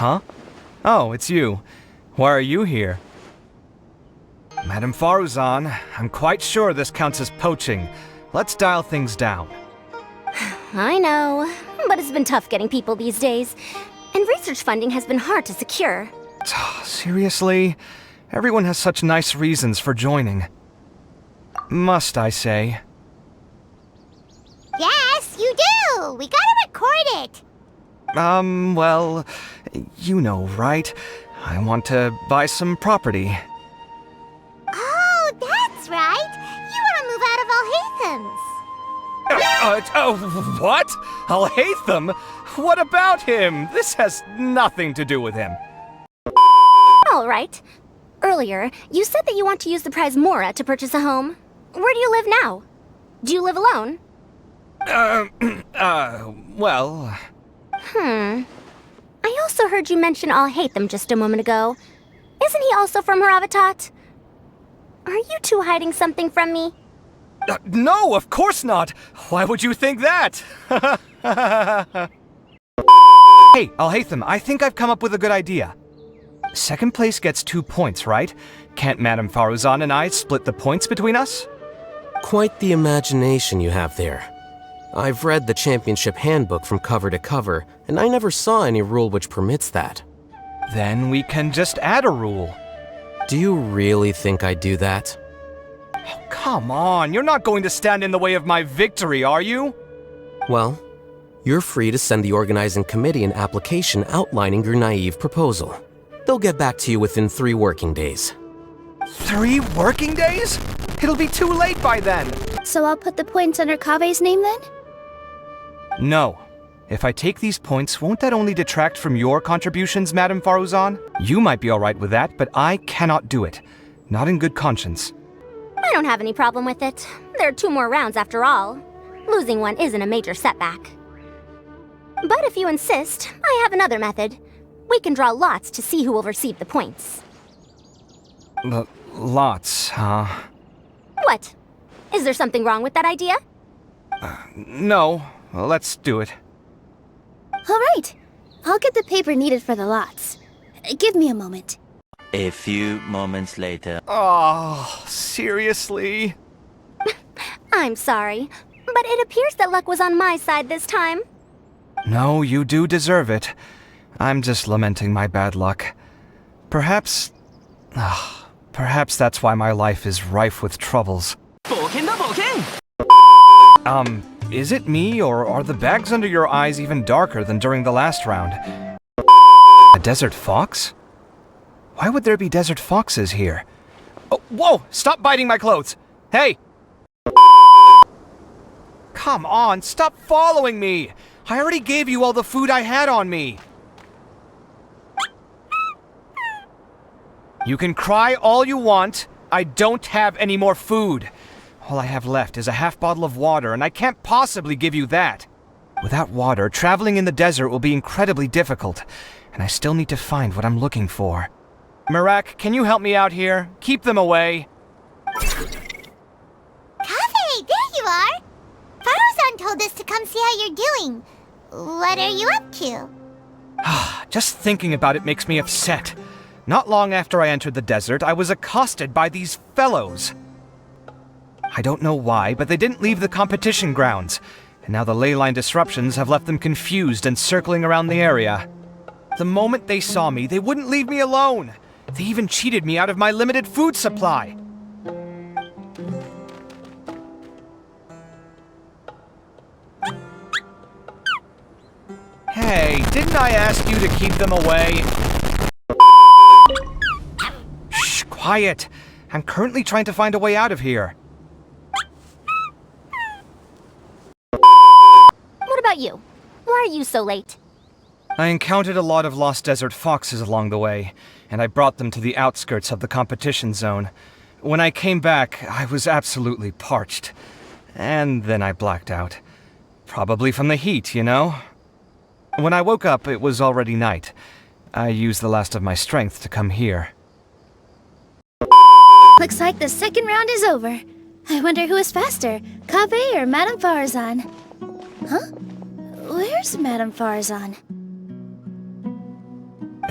Huh? Oh, it's you. Why are you here? Madame Faruzan, I'm quite sure this counts as poaching. Let's dial things down. I know, but it's been tough getting people these days. And research funding has been hard to secure. Seriously? Everyone has such nice reasons for joining. Must I say? Yes, you do! We gotta record it! Well, you know, right? I want to buy some property. Oh, that's right! You want to move out of Alhatham's! What? Alhaitham? What about him? This has nothing to do with him. All right. Earlier, you said that you want to use the prize Mora to purchase a home. Where do you live now? Do you live alone? Well... I also heard you mention Alhaitham just a moment ago. Isn't he also from Haravatat? Are you two hiding something from me? No, of course not! Why would you think that? Hey, Alhaitham, I think I've come up with a good idea. Second place gets 2 points, right? Can't Madame Faruzan and I split the points between us? Quite the imagination you have there. I've read the championship handbook from cover to cover, and I never saw any rule which permits that. Then we can just add a rule. Do you really think I'd do that? Oh, come on, you're not going to stand in the way of my victory, are you? Well, you're free to send the organizing committee an application outlining your naive proposal. They'll get back to you within 3 working days. 3 working days? It'll be too late by then. So I'll put the points under Kaveh's name then? No. If I take these points, won't that only detract from your contributions, Madame Faruzan? You might be alright with that, but I cannot do it. Not in good conscience. I don't have any problem with it. There are 2 more rounds after all. Losing one isn't a major setback. But if you insist, I have another method. We can draw lots to see who will receive the points. Lots, huh? What? Is there something wrong with that idea? No. Well, let's do it. All right. I'll get the paper needed for the lots. Give me a moment. A few moments later. Oh, seriously? I'm sorry, but it appears that luck was on my side this time. No, you do deserve it. I'm just lamenting my bad luck. Perhaps that's why my life is rife with troubles. Is it me, or are the bags under your eyes even darker than during the last round? A desert fox? Why would there be desert foxes here? Oh, whoa! Stop biting my clothes! Hey! Come on, stop following me! I already gave you all the food I had on me! You can cry all you want. I don't have any more food. All I have left is a half bottle of water, and I can't possibly give you that. Without water, traveling in the desert will be incredibly difficult, and I still need to find what I'm looking for. Marak, can you help me out here? Keep them away. Kaveh, there you are! Faruzan told us to come see how you're doing. What are you up to? Just thinking about it makes me upset. Not long after I entered the desert, I was accosted by these fellows. I don't know why, but they didn't leave the competition grounds, and now the ley line disruptions have left them confused and circling around the area. The moment they saw me, they wouldn't leave me alone. They even cheated me out of my limited food supply. Hey, didn't I ask you to keep them away? Shh, quiet. I'm currently trying to find a way out of here. What about you? Why are you so late? I encountered a lot of lost desert foxes along the way, and I brought them to the outskirts of the competition zone. When I came back, I was absolutely parched. And then I blacked out. Probably from the heat, you know? When I woke up, it was already night. I used the last of my strength to come here. Looks like the second round is over. I wonder who is faster, Kaveh or Madame Faruzan? Huh? Where's Madame Faruzan?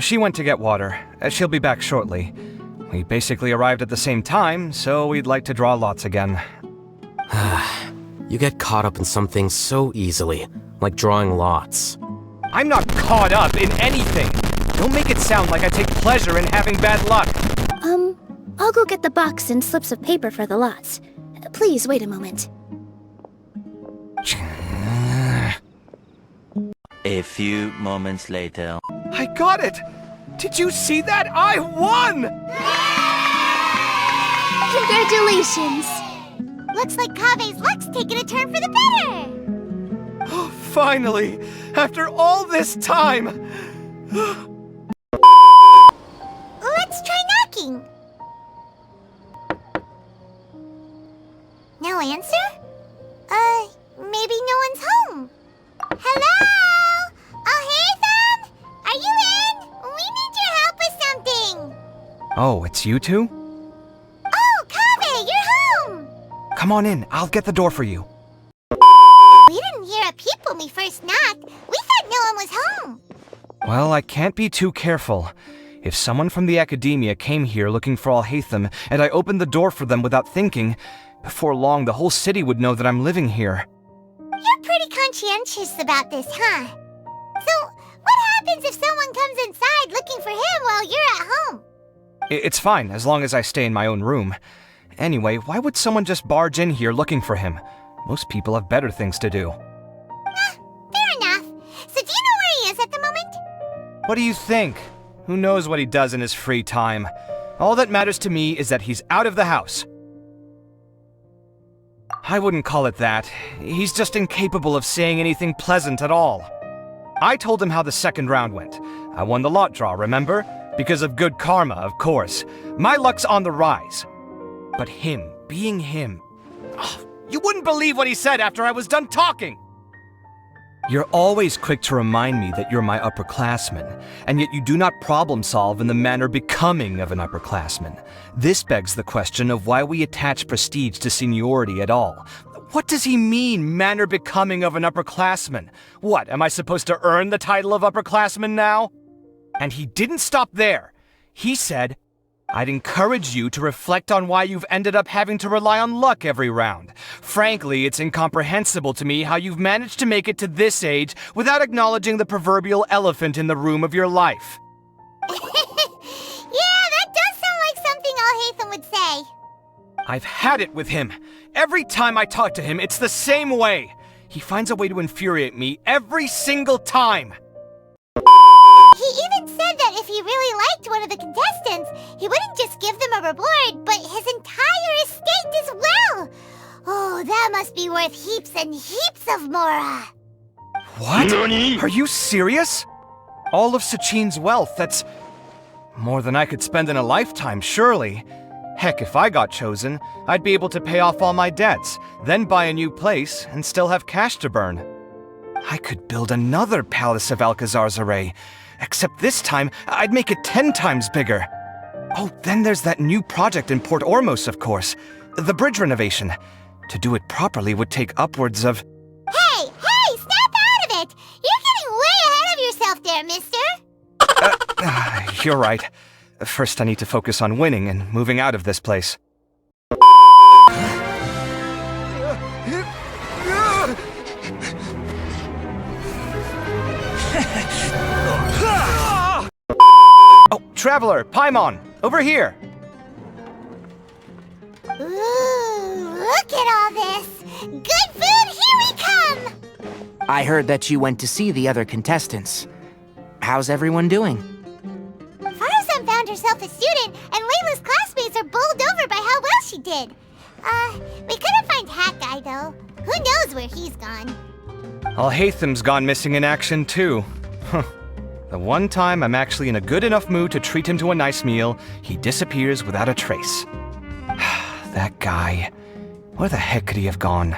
She went to get water. She'll be back shortly. We basically arrived at the same time, so we'd like to draw lots again. You get caught up in some things so easily, like drawing lots. I'm not caught up in anything! Don't make it sound like I take pleasure in having bad luck! I'll go get the box and slips of paper for the lots. Please wait a moment. A few moments later. I got it! Did you see that? I won! Congratulations! Looks like Kave's luck's taking a turn for the better. Oh, finally! After all this time! Let's try knocking. No answer? Maybe no one's home. Hello? Oh, hey, Thumb? Are you in? We need your help with something. Oh, it's you two? Oh, Kaveh, you're home. Come on in, I'll get the door for you. We didn't hear a peep when we first knocked. We thought no one was home. Well, I can't be too careful. If someone from the academia came here looking for Alhaitham, and I opened the door for them without thinking, before long the whole city would know that I'm living here. You're pretty conscientious about this, huh? So, what happens if someone comes inside looking for him while you're at home? It's fine, as long as I stay in my own room. Anyway, why would someone just barge in here looking for him? Most people have better things to do. Fair enough. So do you know where he is at the moment? What do you think? Who knows what he does in his free time? All that matters to me is that he's out of the house. I wouldn't call it that. He's just incapable of saying anything pleasant at all. I told him how the second round went. I won the lot draw, remember? Because of good karma, of course. My luck's on the rise. But him, being him... Oh, you wouldn't believe what he said after I was done talking! You're always quick to remind me that you're my upperclassman, and yet you do not problem solve in the manner becoming of an upperclassman. This begs the question of why we attach prestige to seniority at all. What does he mean, manner becoming of an upperclassman? What, am I supposed to earn the title of upperclassman now? And he didn't stop there. He said, I'd encourage you to reflect on why you've ended up having to rely on luck every round. Frankly, it's incomprehensible to me how you've managed to make it to this age without acknowledging the proverbial elephant in the room of your life. Yeah, that does sound like something Alhaitham would say. I've had it with him. Every time I talk to him, it's the same way. He finds a way to infuriate me every single time. He even said that if he really liked one of the contestants, he wouldn't just give them a reward, but his entire estate as well. Oh, that must be worth heaps and heaps of mora. What? Are you serious? All of Sachin's wealth, that's more than I could spend in a lifetime, surely. Heck, if I got chosen, I'd be able to pay off all my debts, then buy a new place, and still have cash to burn. I could build another Palace of Alcazar's Array, except this time, I'd make it 10 times bigger. Oh, then there's that new project in Port Ormos, of course. The bridge renovation. To do it properly would take upwards of... Hey, snap out of it! You're getting way ahead of yourself there, mister! You're right. First I need to focus on winning and moving out of this place. Oh, Traveler, Paimon, over here! Ooh, look at all this! Good food, here we come! I heard that you went to see the other contestants. How's everyone doing? Faruzan found herself a student, and Layla's classmates are bowled over by how well she did. We couldn't find Hat Guy, though. Who knows where he's gone? Alhaitham's gone missing in action, too. Huh. The one time I'm actually in a good enough mood to treat him to a nice meal, he disappears without a trace. That guy. Where the heck could he have gone?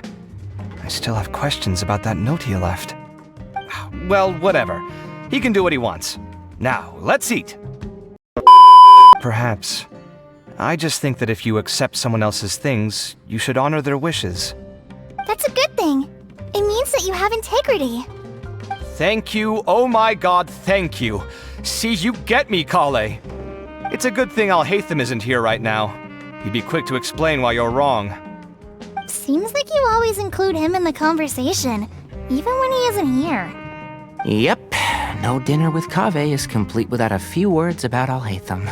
I still have questions about that note he left. Well, whatever. He can do what he wants. Now, let's eat. Perhaps. I just think that if you accept someone else's things, you should honor their wishes. That's a good thing. It means that you have integrity. Thank you, oh my god, thank you. See, you get me, Kaveh. It's a good thing Alhaitham isn't here right now. He'd be quick to explain why you're wrong. Seems like you always include him in the conversation, even when he isn't here. Yep, no dinner with Kaveh is complete without a few words about Alhaitham.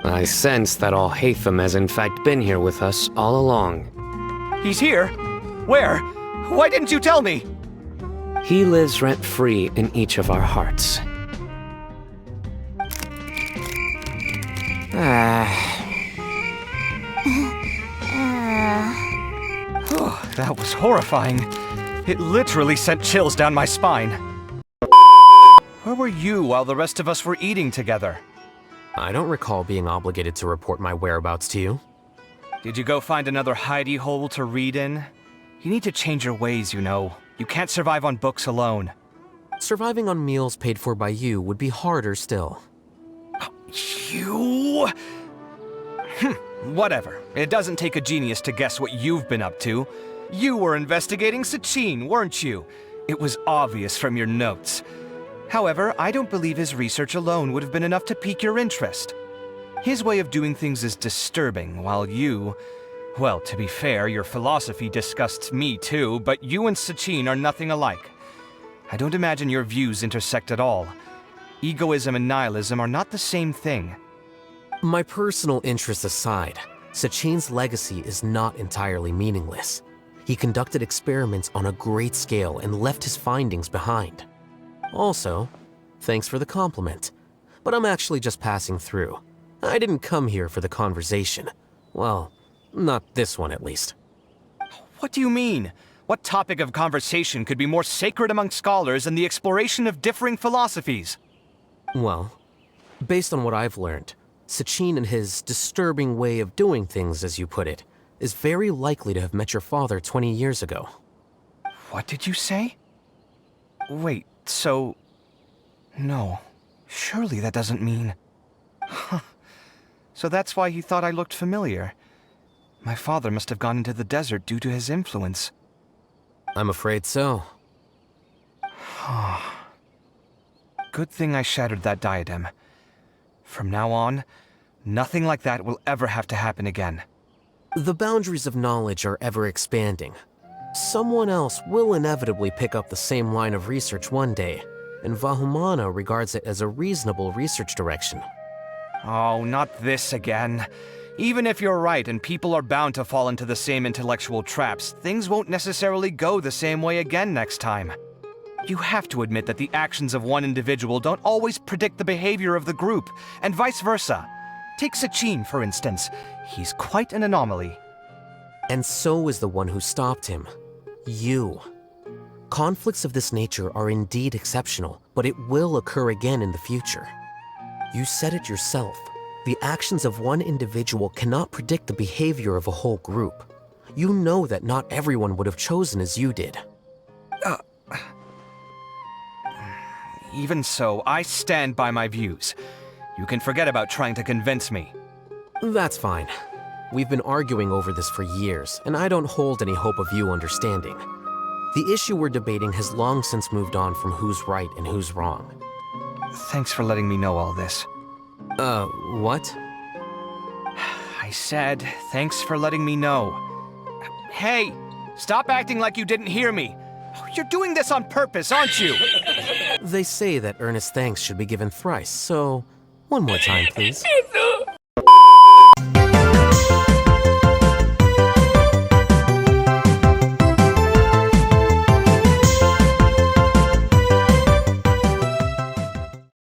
I sense that Alhaitham has in fact been here with us all along. He's here? Where? Why didn't you tell me? He lives rent-free in each of our hearts. That was horrifying. It literally sent chills down my spine. Where were you while the rest of us were eating together? I don't recall being obligated to report my whereabouts to you. Did you go find another hidey hole to read in? You need to change your ways, you know. You can't survive on books alone. Surviving on meals paid for by you would be harder still. You? Whatever. It doesn't take a genius to guess what you've been up to. You were investigating Sachin, weren't you? It was obvious from your notes. However, I don't believe his research alone would have been enough to pique your interest. His way of doing things is disturbing, while you... Well, to be fair, your philosophy disgusts me too, but you and Sachin are nothing alike. I don't imagine your views intersect at all. Egoism and nihilism are not the same thing. My personal interests aside, Sachin's legacy is not entirely meaningless. He conducted experiments on a great scale and left his findings behind. Also, thanks for the compliment, but I'm actually just passing through. I didn't come here for the conversation. Well, not this one at least. What do you mean? What topic of conversation could be more sacred among scholars than the exploration of differing philosophies? Well, based on what I've learned, Sachin and his disturbing way of doing things, as you put it, is very likely to have met your father 20 years ago. What did you say? Wait, so... No. Surely that doesn't mean... Huh. So that's why he thought I looked familiar. My father must have gone into the desert due to his influence. I'm afraid so. Good thing I shattered that diadem. From now on, nothing like that will ever have to happen again. The boundaries of knowledge are ever expanding. Someone else will inevitably pick up the same line of research one day, and Vahumana regards it as a reasonable research direction. Oh, not this again. Even if you're right and people are bound to fall into the same intellectual traps, things won't necessarily go the same way again next time. You have to admit that the actions of one individual don't always predict the behavior of the group, and vice versa. Take Sachin, for instance. He's quite an anomaly. And so is the one who stopped him. You. Conflicts of this nature are indeed exceptional, but it will occur again in the future. You said it yourself. The actions of one individual cannot predict the behavior of a whole group. You know that not everyone would have chosen as you did. Even so, I stand by my views. You can forget about trying to convince me. That's fine. We've been arguing over this for years, and I don't hold any hope of you understanding. The issue we're debating has long since moved on from who's right and who's wrong. Thanks for letting me know all this. What? I said, thanks for letting me know. Hey, stop acting like you didn't hear me. You're doing this on purpose, aren't you? They say that earnest thanks should be given thrice, so one more time, please. It's